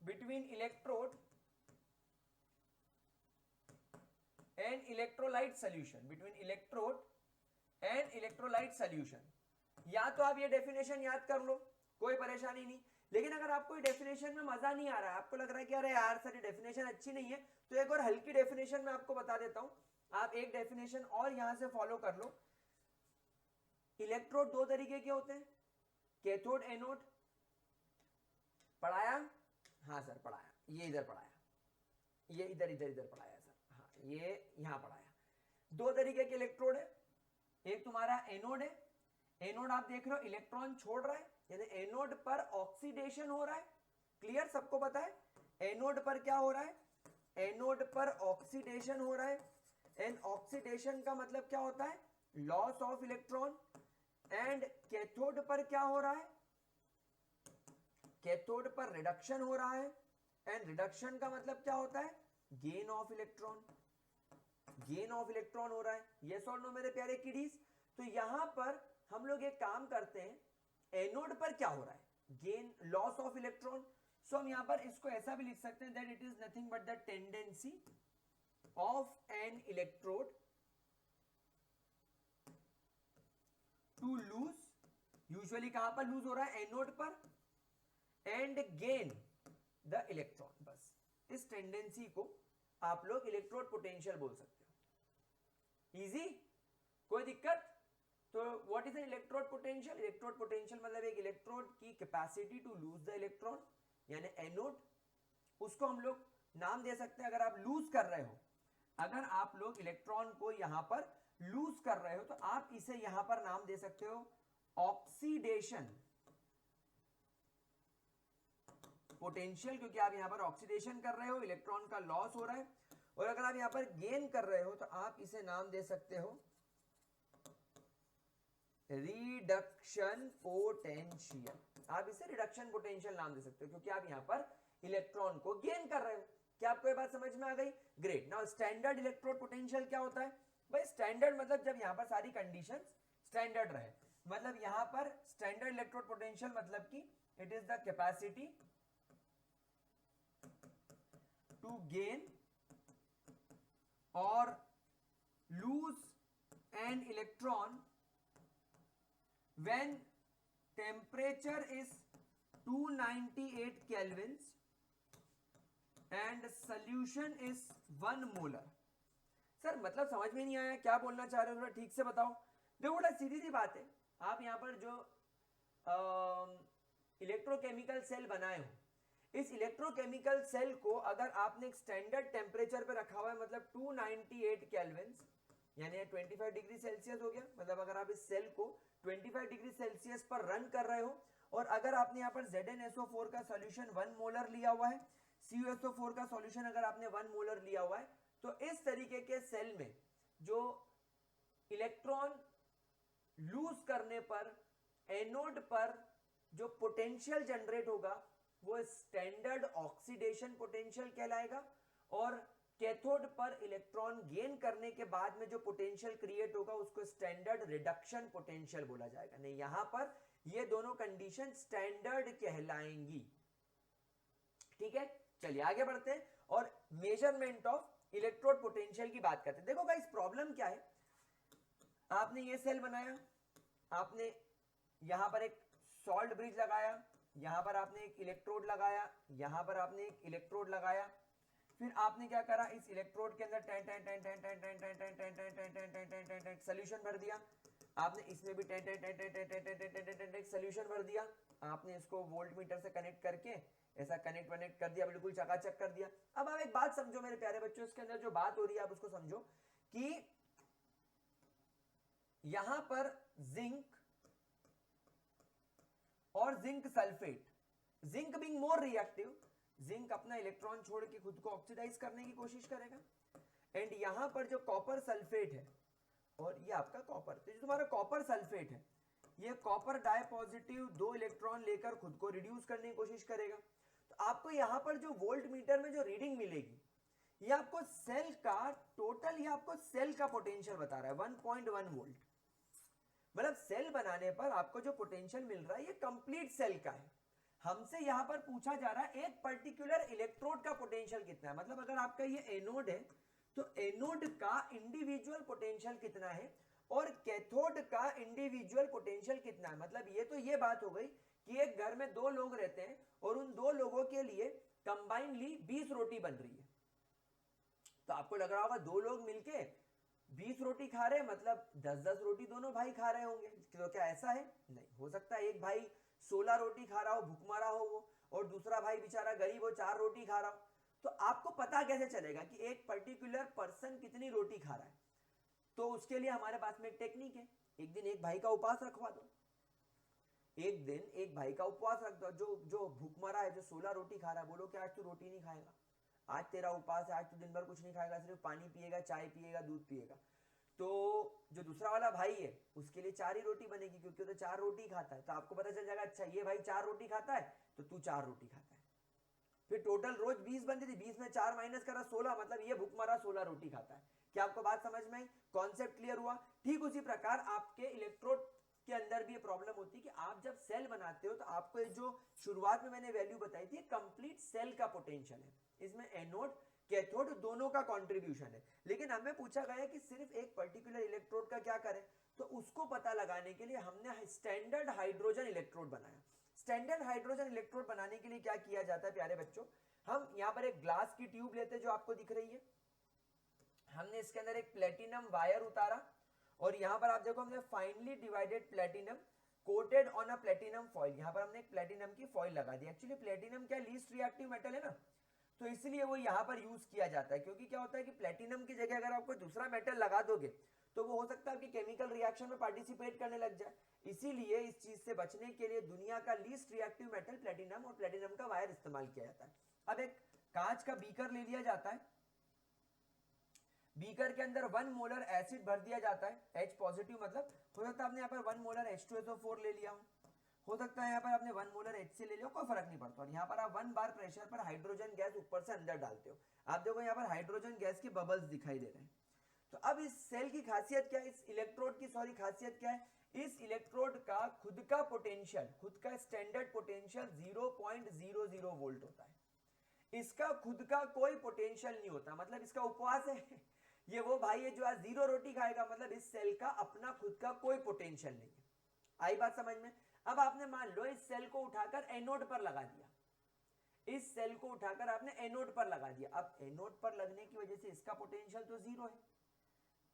between electrode and electrolyte solution, between electrode and electrolyte solution। या तो आप ये डेफिनेशन याद कर लो, कोई परेशानी नहीं। लेकिन अगर आपको डेफिनेशन में मजा नहीं आ रहा है, आपको लग रहा है कि अरे यार सर डेफिनेशन अच्छी नहीं है, तो एक और हल्की डेफिनेशन मैं आपको बता देता हूं। आप एक डेफिनेशन और यहां से फॉलो कर लो। इलेक्ट्रोड दो तरीके के होते हैं, कैथोड एनोड। पढ़ाया? हाँ सर पढ़ाया, ये इधर पढ़ाया, ये इधर इधर इधर पढ़ाया सर, हाँ ये यहां पढ़ाया। दो तरीके के इलेक्ट्रोड है, एक तुम्हारा एनोड है। एनोड आप देख रहे हो इलेक्ट्रॉन छोड़ रहा है, यानी एनोड पर ऑक्सीडेशन हो रहा है। क्लियर, सबको पता है एनोड पर क्या हो रहा है, एनोड पर ऑक्सीडेशन हो रहा है। एंड ऑक्सीडेशन का मतलब क्या होता है, loss of electron. And cathode पर क्या हो रहा है, कैथोड पर रिडक्शन हो रहा है। एंड रिडक्शन का मतलब क्या होता है, gain of electron, gain of electron हो रहा है। यस और नो मेरे प्यारे किडीज। तो यहां पर हम लोग एक काम करते हैं, एनोड पर क्या हो रहा है, gain loss of electron. So हम यहां पर इसको ऐसा भी लिख सकते हैं, that it is nothing but the tendency of an electrode to lose, usually कहां पर लूज हो रहा है, एनोड पर, एंड गेन द इलेक्ट्रॉन। बस इस टेंडेंसी को आप लोग इलेक्ट्रोड पोटेंशियल बोल सकते हो। इजी, कोई दिक्कत? तो what is an electrode potential? Electrode potential मतलब एक इलेक्ट्रोड की capacity to lose the electron, यानी एनोड। उसको हम लोग नाम दे सकते हैं, अगर आप लूज कर रहे हो, अगर आप लोग इलेक्ट्रॉन को यहां पर लूज कर रहे हो तो आप इसे यहां पर नाम दे सकते हो ऑक्सीडेशन पोटेंशियल, क्योंकि आप यहां पर ऑक्सीडेशन कर रहे हो, इलेक्ट्रॉन का लॉस हो रहा है। और अगर आप यहां पर गेन कर रहे हो तो आप इसे नाम दे सकते हो रिडक्शन पोटेंशियल। आप इसे रिडक्शन पोटेंशियल नाम दे सकते हो, क्योंकि आप यहां पर इलेक्ट्रॉन को गेन कर रहे हो। क्या आपको ये बात समझ में आ गई? Great. Now standard electrode potential क्या होता है भाई? स्टैंडर्ड मतलब जब यहां पर सारी कंडीशंस स्टैंडर्ड रहे, मतलब यहां पर स्टैंडर्ड इलेक्ट्रोड पोटेंशियल मतलब कि it is the capacity to gain और lose an electron when temperature is 298 kelvins and solution is 1 molar. Sir मतलब समझ में नहीं आया, क्या बोलना चाह रहे हो, थोड़ा ठीक से बताओ। देखो बड़ा सीधी सी बात है, आप यहां पर जो इलेक्ट्रोकेमिकल सेल बनाए हो, इस इलेक्ट्रोकेमिकल सेल को अगर आपने एक स्टैंडर्ड टेम्परेचर पे रखा हुआ है, मतलब 298 केल्विन, यानी 25 डिग्री सेल्सियस हो गया, मतलब अगर आप इस सेल को 25 डिग्री सेल्सियस पर रन कर रहे हो, और अगर आपने यहाँ पर ZnSO4 का सॉल्यूशन 1 मोलर लिया हुआ है, CuSO4 का सॉल्यूशन अगर आपने 1 मोलर लिया हुआ है, तो इस तरीके के सेल में जो इलेक्ट्रॉन लूज करने पर एनोड पर जो पोटेंशियल जनरेट होगा वो स्टैंडर्ड ऑक्सीडेशन पोटेंशियल कहलाएगा, और कैथोड पर इलेक्ट्रॉन गेन करने के बाद में जो पोटेंशियल क्रिएट होगा उसको स्टैंडर्ड रिडक्शन पोटेंशियल बोला जाएगा। नहीं, यहां पर ये दोनों कंडीशन स्टैंडर्ड कहलाएंगी। ठीक है, चलिए आगे बढ़ते हैं और मेजरमेंट ऑफ इलेक्ट्रोड पोटेंशियल की बात करते हैं। देखो गाइस, प्रॉब्लम क्या है, आपने ये सेल बनाया, आपने यहां पर एक सॉल्ट ब्रिज लगाया, यहां पर आपने एक इलेक्ट्रोड लगाया, यहां पर आपने एक इलेक्ट्रोड लगाया, फिर आपने क्या करा, इस इलेक्ट्रोड के अंदर सोल्यूशन भर दिया, आपने इसमें भी सोल्यूशन भर दिया, आपने इसको वोल्ट मीटर से कनेक्ट करके ऐसा कनेक्ट कर दिया, बिल्कुल चकाचक कर दिया। अब आप एक बात समझो मेरे प्यारे बच्चों, इसके अंदर जो बात हो रही है आप उसको समझो कि यहां पर जिंक और zinc sulphate, zinc being more reactive, zinc अपना इलेक्ट्रॉन छोड़ के खुद को ऑक्सीडाइज करने की कोशिश करेगा, एंड यहां पर जो कॉपर सल्फेट है, और ये आपका कॉपर, तो जो तुम्हारा कॉपर सल्फेट है ये कॉपर डाई पॉजिटिव 2 इलेक्ट्रॉन लेकर खुद को रिड्यूस करने की कोशिश करेगा। तो आपको यहां पर जो वोल्ट मीटर में जो रीडिंग मिलेगी ये आपको सेल का टोटल, ये आपको सेल का पोटेंशियल बता रहा है 1.1 वोल्ट। मतलब सेल बनाने पर आपको जो पोटेंशियल मिल रहा है ये कंप्लीट सेल का है। हमसे यहां पर पूछा जा रहा है एक पर्टिकुलर इलेक्ट्रोड का पोटेंशियल कितना है, मतलब अगर आपका ये एनोड है तो एनोड का इंडिविजुअल पोटेंशियल कितना है और कैथोड का इंडिविजुअल पोटेंशियल कितना है। मतलब ये तो ये बात हो गई कि एक घर में 2 लोग रहते हैं और उन 2 लोगों के लिए कंबाइनली 20 रोटी बन रही है। तो आपको लग रहा होगा 2 लोग मिलके 20 रोटी खा रहे हैं, मतलब 10-10 रोटी दोनों भाई खा रहे होंगे। तो क्या ऐसा है? नहीं हो सकता। एक भाई 16 रोटी खा रहा हो, भूखमरा हो वो, और दूसरा भाई बेचारा गरीब हो 4 रोटी खा रहा हो। तो आपको पता कैसे चलेगा कि एक पर्टिकुलर पर्सन कितनी रोटी खा रहा है? तो उसके लिए हमारे पास में एक टेक्निक है, एक दिन एक भाई का उपवास रखवा दो, एक दिन एक भाई का उपवास रख दो। जो भूखमरा है, जो 16 रोटी खा रहा है, बोलो कि आज तू रोटी नहीं खाएगा, आज तेरा उपवास है, आज तू दिन भर कुछ नहीं खाएगा, सिर्फ पानी पिएगा, चाय पिएगा, दूध पिएगा। तो जो दूसरा वाला भाई है उसके लिए 4 ही रोटी बनेगी, क्योंकि वो तो 4 रोटी खाता है। तो आपको पता चल जाएगा अच्छा ये भाई 4 रोटी खाता है तो तू 4 रोटी खाता है। फिर टोटल रोज 20 बनती थी, 20 में 4 माइनस करा 16, मतलब ये भूखमरा 16 रोटी खाता है। क्या आपको बात समझ में आई? कॉन्सेप्ट क्लियर हुआ? ठीक उसी प्रकार आपके इलेक्ट्रोड के अंदर भी ये प्रॉब्लम होती है कि आप जब सेल बनाते हो तो आपको जो शुरुआत में मैंने वैल्यू बताई थी कंप्लीट सेल का पोटेंशियल है, इसमें एनोड कैथोड दोनों का कंट्रीब्यूशन है। लेकिन हमें पूछा गया कि सिर्फ एक पर्टिकुलर इलेक्ट्रोड का क्या करें, तो उसको पता लगाने के लिए हमने स्टैंडर्ड हाइड्रोजन इलेक्ट्रोड बनाया। स्टैंडर्ड हाइड्रोजन इलेक्ट्रोड बनाने के लिए क्या किया जाता है प्यारे बच्चों, हम यहां पर एक ग्लास की ट्यूब लेते हैं जो आपको दिख रही है, हमने इसके अंदर एक प्लेटिनम वायर उतारा, और यहां पर आप देखो हमने finally divided platinum coated on a platinum foil, यहां पर हमने एक प्लेटिनम की फॉइल लगा दी। एक्चुअली प्लेटिनम क्या लीस्ट रिएक्टिव मेटल है ना, तो इसलिए वो यहां पर यूज किया जाता है। क्योंकि क्या होता है कि प्लेटिनम की जगह अगर आप कोई दूसरा मेटल लगा दोगे तो वो हो सकता है आपकी केमिकल रिएक्शन में पार्टिसिपेट करने लग जाए। इसीलिए इस चीज से बचने के लिए दुनिया का लीस्ट रिएक्टिव मेटल प्लेटिनम, और प्लेटिनम का वायर इस्तेमाल किया जाता है। अब एक कांच का बीकर ले लिया जाता है, बीकर के अंदर 1 मोलर एसिड भर दिया जाता है, H पॉजिटिव, मतलब हो सकता है आपने यहाँ पर 1 मोलर H2SO4 ले लिया हो सकता है यहाँ पर आपने 1 मोलर HCl ले लिया, कोई फर्क नहीं पड़ता। और यहाँ पर आप 1 बार प्रेशर पर हाइड्रोजन गैस ऊपर से अंदर डालते हो, आप देखो यहाँ पर हाइड्रोजन गैस के बबल्स दिखाई दे रहे हैं। तो अब इस सेल की खासियत क्या है, इस इलेक्ट्रोड की खासियत क्या है, इस इलेक्ट्रोड का खुद का पोटेंशियल, खुद का स्टैंडर्ड पोटेंशियल 0.00 वोल्ट होता है। इसका खुद का कोई पोटेंशियल नहीं होता, मतलब इसका उपवास है ये वो भाई है जो आज 0 रोटी खाएगा, मतलब इस सेल का अपना खुद का कोई पोटेंशियल नहीं है। आई बात समझ में? अब आपने मान लो इस सेल को उठाकर एनोड पर लगा दिया, इस सेल को उठाकर आपने एनोड पर लगा दिया। अब एनोड पर लगने की वजह से इसका पोटेंशियल तो जीरो है,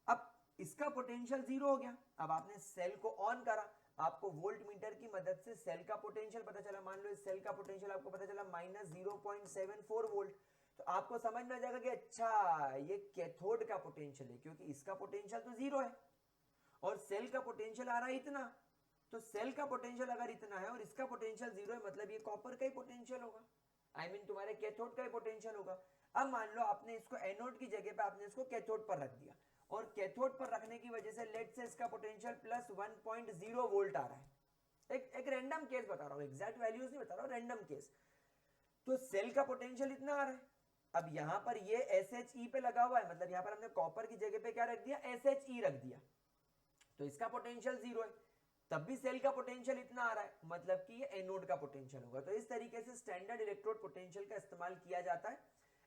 अब इसका पोटेंशियल जीरो हो गया। अब आपने सेल को ऑन करा, आपको वोल्ट मीटर की मदद से सेल का पोटेंशियल पता चला। मान लो इस सेल का पोटेंशियल आपको पता चला -0.74 वोल्ट, तो आपको समझ में आ जाएगा कि अच्छा ये कैथोड का पोटेंशियल है, क्योंकि इसका पोटेंशियल तो जीरो है और सेल का पोटेंशियल आ रहा है इतना। तो सेल का पोटेंशियल अगर इतना है और इसका पोटेंशियल जीरो है, मतलब ये कॉपर का ही पोटेंशियल होगा, आई मीन तुम्हारे कैथोड का ही पोटेंशियल होगा। अब मान लो आपने इसको एनोड की जगह पे आपने इसको कैथोड पर रख दिया, और कैथोड पर रखने की वजह से लेट से इसका पोटेंशियल +1.0 वोल्ट आ रहा है। एक रैंडम केस बता रहा हूं, एग्जैक्ट वैल्यूज नहीं बता रहा हूं, रैंडम केस। तो सेल का पोटेंशियल इतना आ रहा है। अब यहां पर ये SHE पे लगा हुआ है, मतलब यहां पर हमने कॉपर की जगह पे क्या रख दिया, SHE रख दिया, तो इसका पोटेंशियल जीरो है, तब भी सेल का पोटेंशियल इतना आ रहा है, मतलब कि ये एनोड का पोटेंशियल होगा। तो इस तरीके से स्टैंडर्ड इलेक्ट्रोड पोटेंशियल का इस्तेमाल किया जाता है।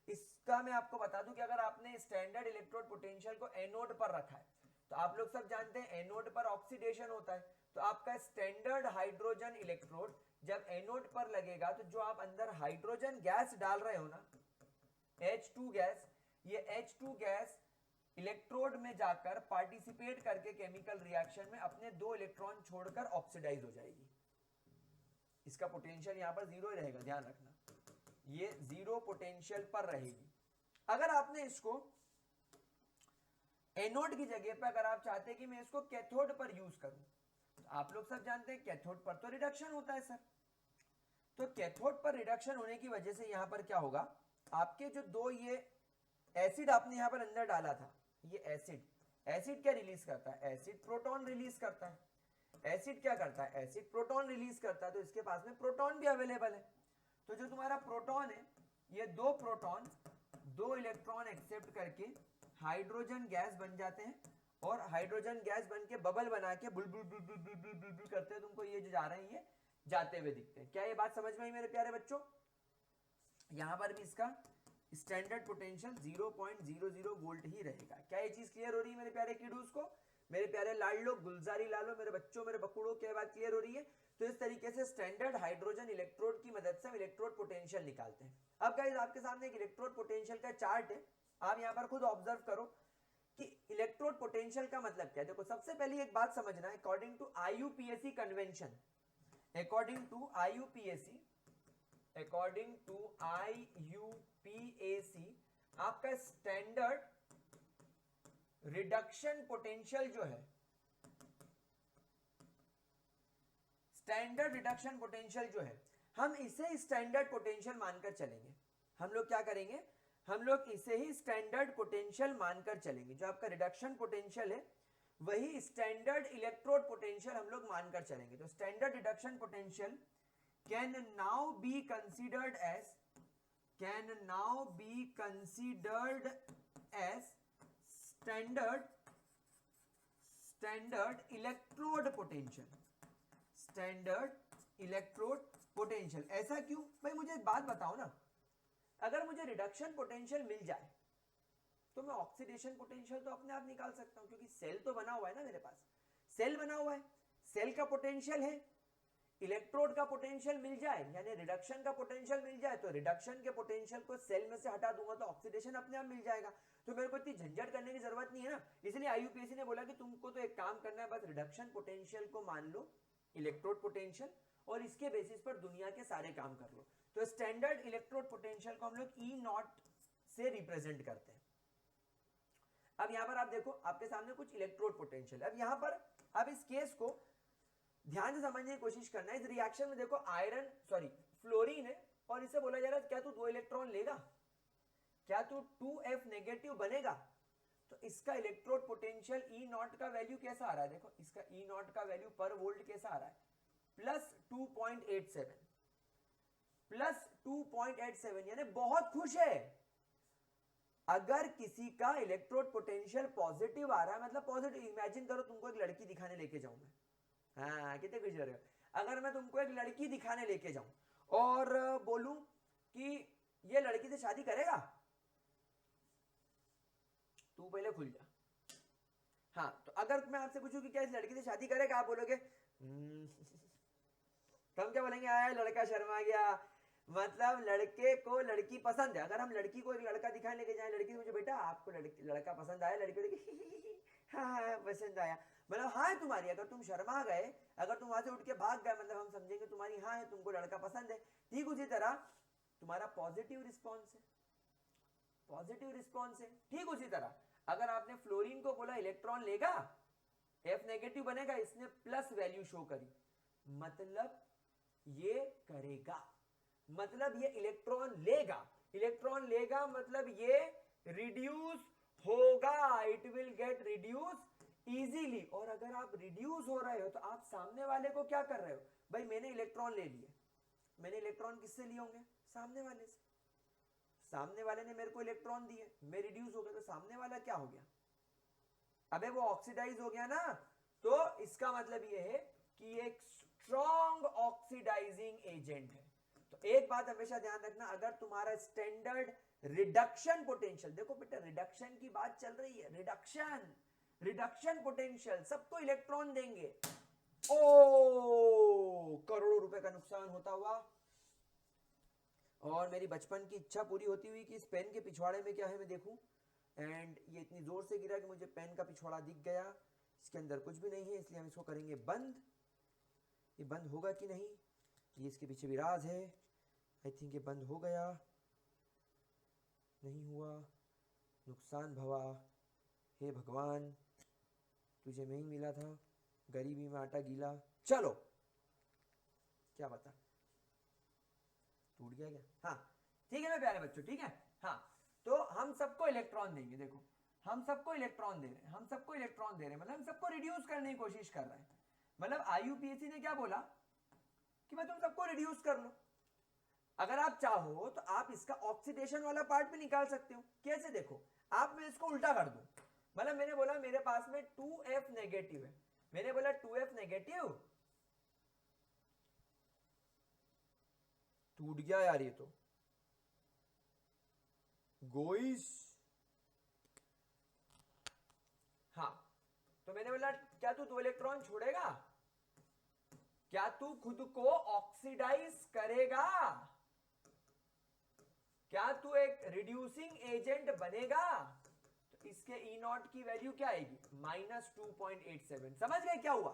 इसका मैं आपको बता दूं कि अगर आपने स्टैंडर्ड इलेक्ट्रोड पोटेंशियल को एनोड पर रखा है, तो आप लोग सब जानते हैं एनोड पर ऑक्सीडेशन होता है, तो आपका स्टैंडर्ड हाइड्रोजन इलेक्ट्रोड जब एनोड पर लगेगा, तो जो आप अंदर हाइड्रोजन गैस डाल रहे हो ना, H2 गैस, ये H2 गैस इलेक्ट्रोड में जाकर पार्टिसिपेट करके केमिकल रिएक्शन में अपने 2 इलेक्ट्रॉन छोड़कर ऑक्सीडाइज हो जाएगी। इसका पोटेंशियल यहां पर जीरो ही रहेगा, ध्यान रखना, ये जीरो पोटेंशियल पर रहेगी। अगर आपने इसको एनोड की जगह पर, अगर आप चाहते हैं कि मैं इसको कैथोड पर यूज करूं, तो आप लोग सब जानते हैं कैथोड पर तो रिडक्शन होता है सर। तो कैथोड पर रिडक्शन होने की वजह से यहां पर क्या होगा, आपके जो 2 ये एसिड आपने यहां पर अंदर डाला था, ये एसिड क्या रिलीज करता है, एसिड प्रोटॉन रिलीज करता है। एसिड क्या करता है, एसिड प्रोटॉन रिलीज करता है, तो इसके पास में प्रोटॉन भी अवेलेबल है। तो जो तुम्हारा प्रोटॉन है, ये 2 प्रोटॉन 2 इलेक्ट्रॉन एक्सेप्ट करके हाइड्रोजन गैस बन जाते हैं, और हाइड्रोजन गैस बन के बबल बना के बुलबुल बुलबुल बुलबुल बुलबुल करते हैं। तुमको ये जो जा रहे हैं ये जाते हुए दिखते हैं। क्या ये बात समझ में आई मेरे प्यारे बच्चों? यहां पर भी इसका स्टैंडर्ड पोटेंशियल 0.00 वोल्ट ही रहेगा। क्या ये चीज क्लियर हो रही है मेरे प्यारे किडूस को, मेरे प्यारे लाडलो, गुलजारी लालो, मेरे बच्चों, मेरे बकुड़ों, क्या बात क्लियर हो रही है? तो इस तरीके से स्टैंडर्ड हाइड्रोजन इलेक्ट्रोड की मदद से हम इलेक्ट्रोड पोटेंशियल निकालते हैं। अब गाइस आपके सामने एक इलेक्ट्रोड पोटेंशियल का चार्ट है, आप यहां पर खुद ऑब्जर्व करो कि इलेक्ट्रोड पोटेंशियल का मतलब क्या है। देखो सबसे पहले एक बात समझना, according to IUPAC convention, according to IUPAC आपका स्टैंडर्ड रिडक्शन पोटेंशियल जो है, स्टैंडर्ड रिडक्शन पोटेंशियल जो है, हम इसे स्टैंडर्ड पोटेंशियल मानकर चलेंगे। हम लोग क्या करेंगे, हम लोग इसे ही स्टैंडर्ड पोटेंशियल मानकर चलेंगे। जो आपका रिडक्शन पोटेंशियल है वही स्टैंडर्ड इलेक्ट्रोड पोटेंशियल हम लोग मानकर चलेंगे। तो standard reduction potential can now be considered as standard electrode potential। ऐसा क्यों भाई, मुझे एक बात बताओ ना, अगर मुझे रिडक्शन पोटेंशियल मिल जाए तो मैं ऑक्सीडेशन पोटेंशियल तो अपने आप निकाल सकता हूं, क्योंकि सेल तो बना हुआ है ना, मेरे पास सेल बना हुआ है, सेल का पोटेंशियल है। इलेक्ट्रोड का पोटेंशियल मिल जाए, यानी रिडक्शन का पोटेंशियल मिल जाए, तो रिडक्शन के पोटेंशियल को सेल में से हटा दूंगा तो ऑक्सीडेशन अपने आप मिल जाएगा। तो मेरे को इतनी झंझट करने की जरूरत नहीं है ना। इसलिए IUPAC ने बोला कि तुमको तो एक काम करना है, बस रिडक्शन पोटेंशियल को मान लो इलेक्ट्रोड पोटेंशियल, और इसके बेसिस पर दुनिया के सारे काम कर लो। तो स्टैंडर्ड इलेक्ट्रोड पोटेंशियल को हम लोग E0 से रिप्रेजेंट करते हैं। अब यहां पर आप देखो, आपके सामने कुछ इलेक्ट्रोड पोटेंशियल। अब यहां पर अब इस केस को ध्यान से समझने की कोशिश करना है। इस रिएक्शन में देखो फ्लोरीन है, और इसे बोला जा रहा है क्या तू 2 इलेक्ट्रॉन लेगा, क्या तू 2F नेगेटिव बनेगा। तो इसका इलेक्ट्रोड पोटेंशियल E0 का वैल्यू कैसा आ रहा है, देखो इसका E0 का वैल्यू पर वोल्ट कैसा आ रहा है, +2.87 यानी बहुत खुश है। अगर किसी का इलेक्ट्रोड पोटेंशियल पॉजिटिव आ रहा है, मतलब पॉजिटिव, इमेजिन करो तुमको एक लड़की दिखाने लेके जाऊं मैं, हाँ कितने खुश हो रहे हो, अगर मैं तुमको एक लड़की दिखाने लेके जाऊं और बोलूं कि ये लड़की से शादी करेगा, तू पहले खुल जा। हाँ, तो अगर मैं आपसे पूछूं कि क्या इस लड़की से शादी करेगा, आप बोलोगे तो हम क्या बोलेंगे, आया लड़का शर्मा गया, मतलब लड़के को लड़की पसंद है। अगर हम लड़की को एक लड़का दिखाने लेके जाए, लड़की मुझे बेटा आपको लड़का पसंद आया, लड़की बोलेगी हाँ पसंद आया, मतलब हाँ है तुम्हारी। अगर तुम शर्मा गए, अगर तुम वहां से उठ के भाग गए, मतलब हम समझेंगे तुम्हारी हाँ है, तुमको लड़का पसंद है। ठीक उसी तरह तुम्हारा पॉजिटिव रिस्पॉन्स है, पॉजिटिव रिस्पॉन्स है। ठीक उसी तरह अगर आपने फ्लोरीन को बोला इलेक्ट्रॉन लेगा, एफ नेगेटिव बनेगा, इसने प्लस वैल्यू शो करी, मतलब ये करेगा, मतलब ये इलेक्ट्रॉन लेगा। इलेक्ट्रॉन लेगा मतलब ये रिड्यूस होगा, it will get reduce easily. और अगर आप रिड्यूस हो रहे हो तो आप सामने वाले को क्या कर रहे हो, भाई मैंने इलेक्ट्रॉन ले लिए, मैंने इलेक्ट्रॉन किससे लिए होंगे, सामने वाले से। सामने वाले ने मेरे को इलेक्ट्रॉन दिए, मैं रिड्यूस हो गया, तो सामने वाला क्या हो गया, अबे वो ऑक्सीडाइज हो गया ना। तो इसका मतलब ये है कि एक स्ट्रॉन्ग ऑक्सीडाइजिंग एजेंट है। तो एक बात हमेशा ध्यान रखना, अगर तुम्हारा स्टैंडर्ड रिडक्शन पोटेंशियल, देखो बेटा रिडक्शन की बात चल रही है, रिडक्शन रिडक्शन पोटेंशियल सबको इलेक्ट्रॉन देंगे, ओ करोड़ों रुपए का नुकसान होता हुआ। और मेरी बचपन की इच्छा पूरी होती हुई कि इस पेन के पिछवाड़े में क्या है मैं देखूं, एंड ये इतनी जोर से गिरा कि मुझे पेन का पिछवाड़ा दिख गया, इसके अंदर कुछ भी नहीं है, इसलिए हम इसको करेंगे बंद। ये बंद होगा कि नहीं, ये इसके पीछे भी राज है। आई थिंक ये बंद हो गया, नहीं हुआ, नुकसान भवा, हे भगवान तुझे में ही मिला था, गरीबी में आटा गीला। चलो क्या बता, टूट गया क्या, हाँ ठीक है मेरे प्यारे बच्चों, ठीक है। हाँ तो हम सबको इलेक्ट्रॉन देंगे, देखो हम सबको इलेक्ट्रॉन दे रहे हैं, हम सबको इलेक्ट्रॉन दे रहे हैं, मतलब हम सबको रिड्यूस करने की कोशिश कर रहे हैं। मतलब आईयूपीएसी ने क्या बोला कि मैं तुम सबको रिड्यूस कर लो। अगर आप चाहो तो आप इसका ऑक्सीडेशन वाला पार्ट भी निकाल सकते हो। कैसे, देखो आप मैं इसको उल्टा कर दूं, मतलब मैंने बोला मेरे पास में 2F नेगेटिव है, मैंने बोला 2F नेगेटिव, टूट गया यार ये तो गोइस। हाँ तो मैंने बोला क्या तू 2 इलेक्ट्रॉन छोड़ेगा, क्या तू खुद को ऑक्सीडाइज करेगा, क्या तू एक रिड्यूसिंग एजेंट बनेगा। तो इसके ई नॉट की वैल्यू क्या आएगी, -2.87। समझ गए क्या हुआ,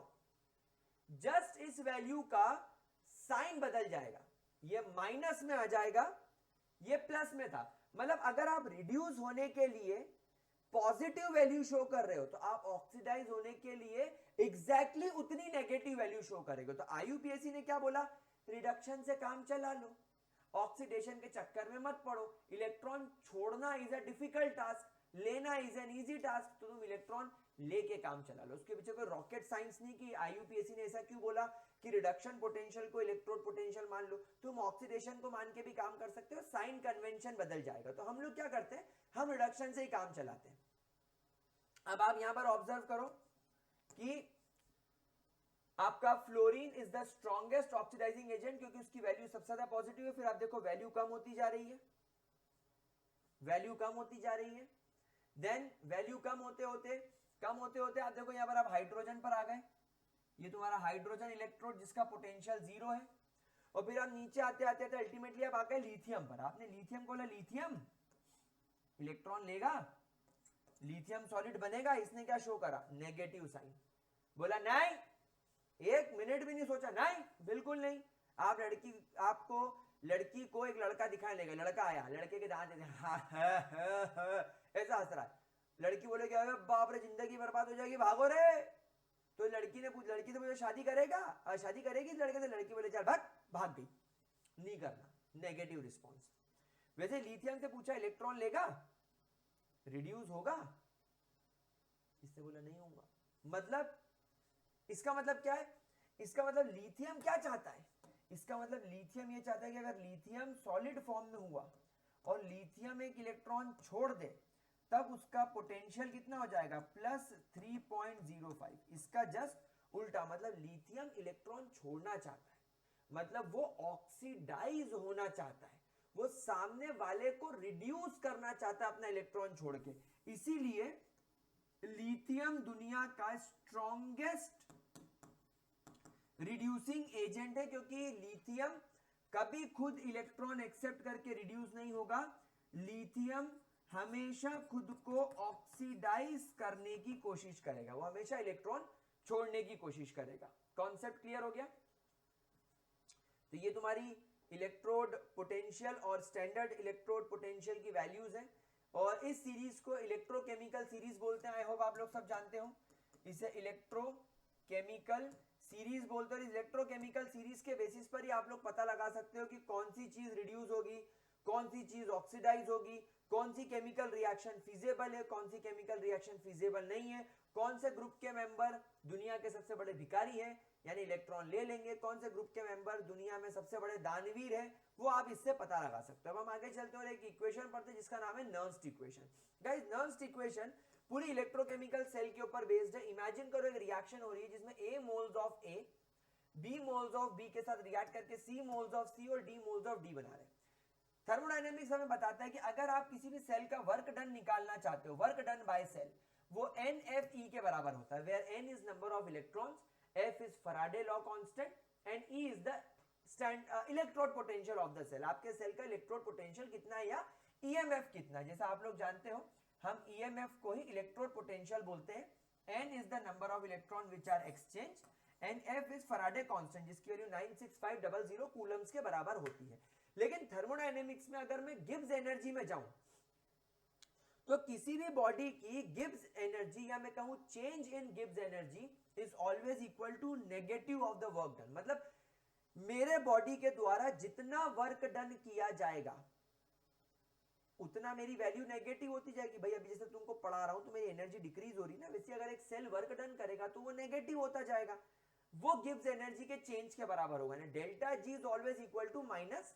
जस्ट इस वैल्यू का साइन बदल जाएगा, ये माइनस में आ जाएगा, ये प्लस में था। मतलब अगर आप रिड्यूस होने के लिए पॉजिटिव वैल्यू शो कर रहे हो तो आप ऑक्सीडाइज होने के लिए एग्जैक्टली उतनी नेगेटिव वैल्यू शो करेगा। तो आईयूपीएसी ने क्या बोला, रिडक्शन से काम चला लो, ऑक्सीडेशन के चक्कर में मत पड़ो, इलेक्ट्रॉन छोड़ना इज अ डिफिकल्ट टास्क, लेना इज एन इजी टास्क, तो तुम इलेक्ट्रॉन लेके काम चला लो। उसके पीछे कोई रॉकेट साइंस नहीं कि आईयूपीएसी ने ऐसा क्यों बोला कि रिडक्शन पोटेंशियल को इलेक्ट्रोड पोटेंशियल मान लो, तुम ऑक्सीडेशन को मान के भी काम कर सकते हो, साइन कन्वेंशन बदल जाएगा। तो हम लोग क्या करते हैं, हम रिडक्शन से ही काम चलाते हैं। अब आप यहां पर ऑब्जर्व करो कि आपका fluorine is the strongest oxidising agent, क्योंकि उसकी वैल्यू सबसे ज्यादा पॉजिटिव है। फिर आप देखो वैल्यू कम होती जा रही है, वैल्यू कम होती जा रही है, देन वैल्यू कम होते होते आप देखो यहां पर आप हाइड्रोजन पर आ गए, ये तुम्हारा हाइड्रोजन इलेक्ट्रोड जिसका पोटेंशियल 0 है। और फिर आप नीचे आते आते अल्टीमेटली आप आ गए लिथियम पर, आपने लिथियम को बोला लिथियम इलेक्ट्रॉन लेगा, लिथियम सॉलिड बनेगा, इसने क्या शो करा, नेगेटिव साइन। बोला नहीं, एक मिनट भी नहीं सोचा, नहीं बिल्कुल नहीं। आप आपको लड़की को एक लड़का दिखाने लगे, लड़का आया, लड़के के दांत ऐसा हंस रहा है, लड़की बोले क्या बाप रे जिंदगी बर्बाद हो जाएगी, भागो रे। तो लड़की से पूछा शादी करेगा, शादी करेगी लड़के से, लड़की बोले चल भाग गई, नहीं करना, नेगेटिव रिस्पॉन्स। वैसे लिथियम से पूछा इलेक्ट्रॉन लेगा, रिड्यूस होगा, इससे बोला नहीं होगा। मतलब इसका मतलब क्या है, इसका मतलब लिथियम क्या चाहता है, इसका मतलब लिथियम ये चाहता है कि अगर लिथियम सॉलिड फॉर्म में हुआ और लिथियम एक इलेक्ट्रॉन छोड़ दे तब उसका पोटेंशियल कितना हो जाएगा, +3.05। इसका जस्ट उल्टा, मतलब लिथियम इलेक्ट्रॉन छोड़ना चाहता है, मतलब वो ऑक्सीडाइज होना चाहता है, वो सामने वाले को रिड्यूस करना चाहता है अपना इलेक्ट्रॉन छोड़ के। इसीलिए लिथियम दुनिया का स्ट्रॉन्गेस्ट रिड्यूसिंग एजेंट है, क्योंकि लिथियम कभी खुद इलेक्ट्रॉन एक्सेप्ट करके रिड्यूस नहीं होगा, लिथियम हमेशा खुद को ऑक्सीडाइज करने की कोशिश करेगा, वो हमेशा इलेक्ट्रॉन छोड़ने की कोशिश करेगा। कॉन्सेप्ट क्लियर हो गया? तो ये तुम्हारी इलेक्ट्रोड पोटेंशियल और स्टैंडर्ड इलेक्ट्रोड पोटेंशियल की वैल्यूज हैं, और इस सीरीज को इलेक्ट्रोकेमिकल सीरीज बोलते हैं। आई होप आप लोग सब जानते हो इसे इलेक्ट्रोकेमिकल सीरीज बोलते हैं। इलेक्ट्रोकेमिकल सीरीज के बेसिस पर ही आप लोग पता लगा सकते हो कि कौन सी चीज रिड्यूस होगी, कौन सी चीज ऑक्सीडाइज होगी, कौन सी केमिकल रिएक्शन फिजिबल है, कौन सी केमिकल रिएक्शन फिजिबल नहीं है, कौन से ग्रुप के मेंबर दुनिया के सबसे बड़े भिखारी हैं यानी इलेक्ट्रॉन ले लेंगे, कौन से ग्रुप के मेंबर दुनिया में सबसे बड़े दानवीर हैं, वो आप इससे पता लगा सकते हो। अब हम आगे चलते हैं और एक इक्वेशन पढ़ते हैं जिसका नाम है नर्न्स्ट इक्वेशन। गाइस नर्न्स्ट इक्वेशन पूरी इलेक्ट्रोकेमिकल सेल के ऊपर बेस्ड है। इमेजिन करो एक रिएक्शन हो रही है जिसमें A moles of A B moles of B के साथ रिएक्ट करके C मोल्स ऑफ C और D मोल्स ऑफ D बना रहे हैं। थर्मोडायनेमिक्स हमें बताता है कि अगर आप किसी भी सेल का वर्क डन निकालना चाहते हो, वर्क डन बाय सेल, वो NFE के बराबर होता है, where N is number of electrons, F is Faraday law constant and E is the electrode potential of the cell. आपके सेल का इलेक्ट्रोड पोटेंशियल कितना है या EMF कितना है। जैसा आप लोग जानते हो हम EMF को ही इलेक्ट्रोड पोटेंशियल बोलते हैं। N is the number of electron which are exchange and F is Faraday constant जिसकी वैल्यू 96500 कूलम्स के बराबर होती है। लेकिन थर्मोडायनेमिक्स में अगर मैं गिब्स एनर्जी में जाऊं तो किसी भी बॉडी की गिब्स एनर्जी या मैं कहूं change in Gibbs energy is always equal to negative of the work done. मतलब मेरे बॉडी के द्वारा जितना वर्क डन किया जाएगा उतना मेरी वैल्यू नेगेटिव होती जाएगी। भाई अभी जैसे तुमको पढ़ा रहा हूं तो मेरी एनर्जी डिक्रीज हो रही ना, वैसे अगर एक सेल वर्क डन करेगा तो वो नेगेटिव होता जाएगा, वो गिब्स एनर्जी के चेंज के बराबर होगा ना। Delta G is always equal to minus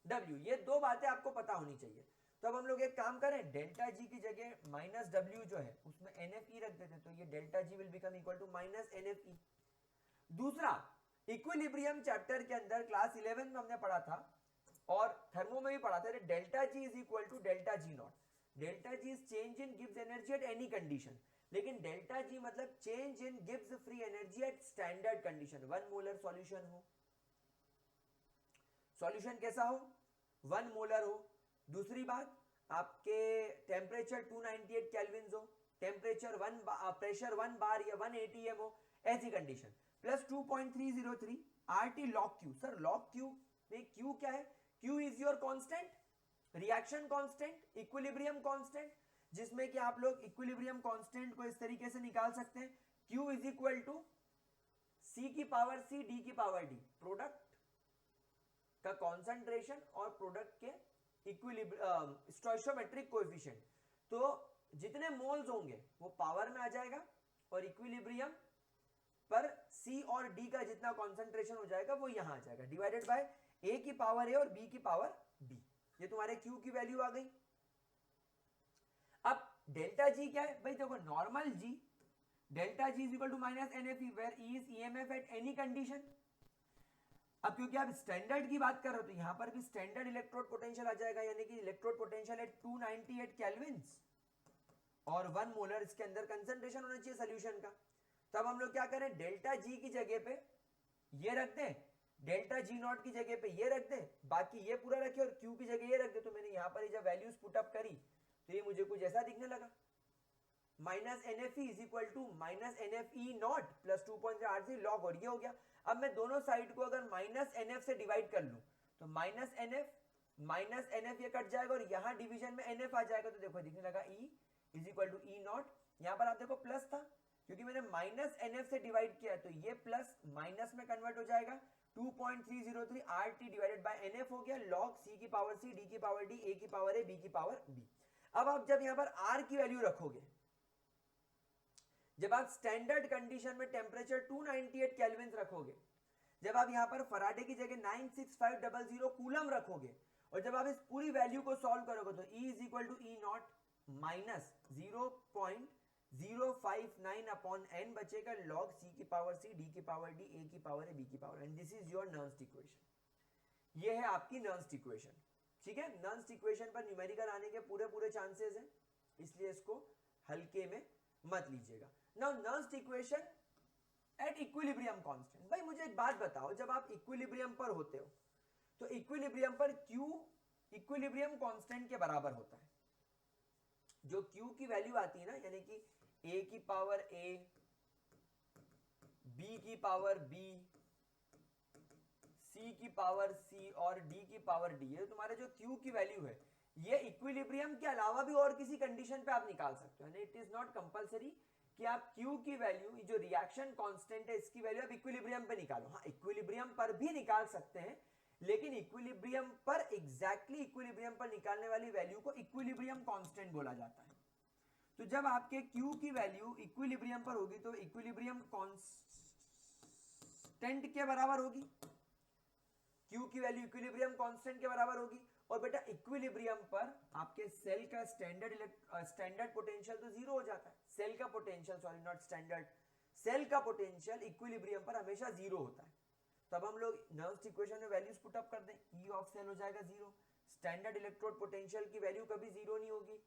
W। ये दो बातें आपको पता होनी चाहिए। तो अब हम लोग एक काम करें, डेल्टा जी की जगह माइनस W जो है उसमें NFE रख देते, तो ये delta G will become equal to minus NFE। दूसरा, इक्विलिब्रियम चैप्टर के अंदर क्लास 11 में हमने पढ़ा था और थर्मो में भी पढ़ा था, delta G is equal to delta G not. Delta G is change in Gibbs energy at any condition, लेकिन डेल्टा जी मतलब change in Gibbs free energy at standard condition. 1 molar solution हो, solution कैसा हो, 1 molar हो। दूसरी बात, आपके temperature 298 kelvin हो, टेम्परेचर 1 प्रेशर 1 बार या 1 atm हो, ऐसी condition, plus 2.303 RT log Q। Sir log Q में Q क्या है? Q is your constant, reaction constant, equilibrium constant, जिसमें कि आप लोग इक्विलिब्रियम कांस्टेंट को इस तरीके से निकाल सकते हैं, Q is equal to C की पावर C D की पावर D, प्रोडक्ट का कॉन्सेंट्रेशन और प्रोडक्ट के स्टोइचियोमेट्रिक कोएफिशिएंट। तो जितने मोल्स होंगे वो पावर में आ जाएगा और इक्विलिब्रियम पर C और D का जितना कॉन्सेंट्रेशन हो जाएगा वो यहां आ जाएगा, डिवाइडेड बाय A की पावर A और B की पावर B। ये तुम्हारे Q की वैल्यू आ गई। अब डेल्टा G क्या है भाई? देखो normal G, delta G is equal to minus NFE where E is EMF at any condition. अब क्योंकि आप स्टैंडर्ड की बात कर रहे हो तो यहां पर भी स्टैंडर्ड इलेक्ट्रोड पोटेंशियल आ जाएगा, यानी कि इलेक्ट्रोड पोटेंशियल एट 298 केल्विन्स और 1 मोलर इसके अंदर कंसंट्रेशन होना चाहिए सॉल्यूशन का। तो अब हम लोग क्या करें, डेल्टा जी की जगह पे ये रख दें, डेल्टा जी नॉट की जगह पे ये रख दें, बाकी ये पूरा रखे और क्यू की जगह ये रख दे। तो मैंने यहां पर जब वैल्यूज पुटअप करी तो ये मुझे कुछ ऐसा दिखने लगा, minus NFE is equal to minus NFE not plus 2.83 log, और ये हो गया। अब मैं दोनों साइड को अगर माइनस NF से डिवाइड कर लूं तो माइनस NF ये कट जाएगा और यहां डिवीजन में NF आ जाएगा। तो देखो दिखने लगा E is equal to E not, यहां पर आप देखो प्लस था क्योंकि मैंने माइनस NF से डिवाइड किया, तो ये प्लस माइनस में कन्वर्ट हो जाएगा, 2.303 RT डिवाइडेड बाय NF हो गया, लॉग C की पावर C, D की पावर D, A की पावर A, B की पावर B। अब आप जब यहां पर R की वैल्यू रखोगे, जब आप स्टैंडर्ड कंडीशन में टेम्परेचर 298 केल्विन रखोगे, जब आप यहां पर फराडे की जगह 96500 कूलम रखोगे और जब आप इस पूरी वैल्यू को सॉल्व करोगे तो E is equal to E not minus 0.059 upon n बचेगा, लॉग C की पावर C, D की पावर D, A की पावर A, B की power, and this is your Nernst equation. ये है आपकी नर्न्स्ट इक्वेशन। ठीक है, नर्न्स्ट इक्वेशन पर न्यूमेरिकल आने के पूरे चांसेस हैं, इसलिए इसको हल्के में मत लीजिएगा। Now Nernst equation at equilibrium constant. भाई मुझे एक बात बताओ, जब आप इक्विलिब्रियम पर होते हो तो इक्विलिब्रियम पर Q इक्विलिब्रियम कांस्टेंट के बराबर होता है। जो Q की वैल्यू आती है ना, यानी कि A की पावर A, B की पावर B, C की पावर C और D की पावर D, ये तुम्हारे जो Q की वैल्यू है ये इक्विलिब्रियम के अलावा भी और किसी कंडीशन पे आप निकाल सकते हो। इट इज नॉट कंपलसरी कि आप Q की वैल्यू, जो रिएक्शन कांस्टेंट है इसकी वैल्यू आप इक्विलिब्रियम पे निकालो। हाँ, इक्विलिब्रियम पर भी निकाल सकते हैं, लेकिन इक्विलिब्रियम पर एग्जैक्टली इक्विलिब्रियम पर निकालने वाली वैल्यू को इक्विलिब्रियम कांस्टेंट बोला जाता है। तो जब आपके Q की वैल्यू इक्विलिब्रियम पर होगी तो इक्विलिब्रियम कांस्टेंट के बराबर होगी, Q की वैल्यू इक्विलिब्रियम कांस्टेंट के बराबर होगी। और बेटा इक्विलिब्रियम पर आपके सेल का स्टैंडर्ड पोटेंशियल तो जीरो हो जाता है। सेल का potential, sorry not standard, cell का पोटेंशियल इक्विलिब्रियम पर हमेशा जीरो होता है। तब हम लोग नर्व्स इक्वेशन में वैल्यूज पुट अप कर दें, ई ऑफ सेल हो जाएगा जीरो। स्टैंडर्ड इलेक्ट्रोड पोटेंशियल की वैल्यू कभी जीरो नहीं होगी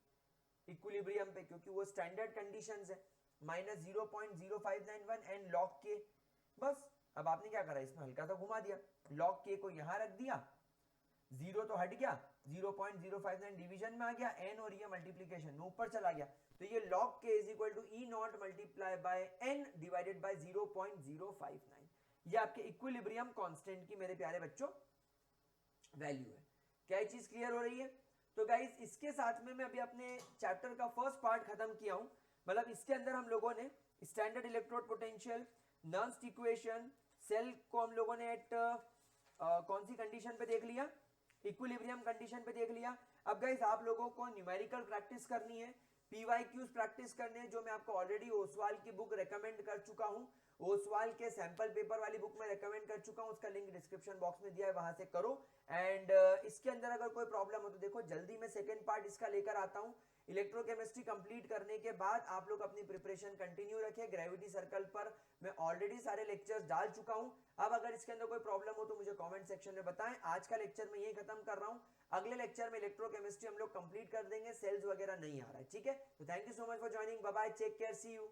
इक्विलिब्रियम पे, क्योंकि वो स्टैंडर्ड कंडीशंस है, -0.0591 एंड लॉग के। बस अब आपने क्या करा, इसमें हल्का सा घुमा दिया, लॉग के को यहां रख दिया, जीरो तो हट गया, 0.059 डिवीजन में आ गया, एन और ये मल्टीप्लीकेशन में ऊपर चला गया। तो ये log k is equal to E not multiply by N divided by 0.059, ये आपके इक्विलिब्रियम कांस्टेंट की मेरे प्यारे बच्चों वैल्यू है। क्या ये चीज क्लियर हो रही है? तो गाइस इसके साथ में मैं अभी अपने चैप्टर का फर्स्ट पार्ट खत्म किया हूं। मतलब इसके अंदर हम लोगों ने standard electrode potential, Nernst equation, cell को हम लोगों ने एट कौन सी कंडीशन पे देख लिया, इक्विलिब्रियम कंडीशन पे देख लिया। अब गाइस आप लोगों को न्यूमेरिकल प्रैक्टिस करनी है, पीवाईक्यूज प्रैक्टिस करने हैं, जो मैं आपको ऑलरेडी ओसवाल की बुक रेकमेंड कर चुका हूं। ओसवाल के सैंपल पेपर वाली बुक में रेकमेंड कर चुका हूं, उसका लिंक डिस्क्रिप्शन बॉक्स में दिया है, वहां से करो। एंड इसके अंदर अगर कोई प्रॉब्लम हो तो देखो जल्दी मैं सेकेंड पार्ट इसका लेकर आता हूं। इलेक्ट्रोकेमिस्ट्री कंप्लीट करने के बाद आप लोग अपनी प्रिपरेशन कंटिन्यू रखें। ग्रेविटी सर्कल पर मैं ऑलरेडी सारे लेक्चर्स डाल चुका हूं। अब अगर इसके अंदर कोई प्रॉब्लम हो तो मुझे कमेंट सेक्शन में बताएं। आज का लेक्चर मैं यही खत्म कर रहा हूं, अगले लेक्चर में इलेक्ट्रोकेमिस्ट्री हम लोग कंप्लीट कर देंगे, सेल्स वगैरह नहीं आ रहा है, ठीक है। तो thank you so much for joining, bye bye, take care, see you.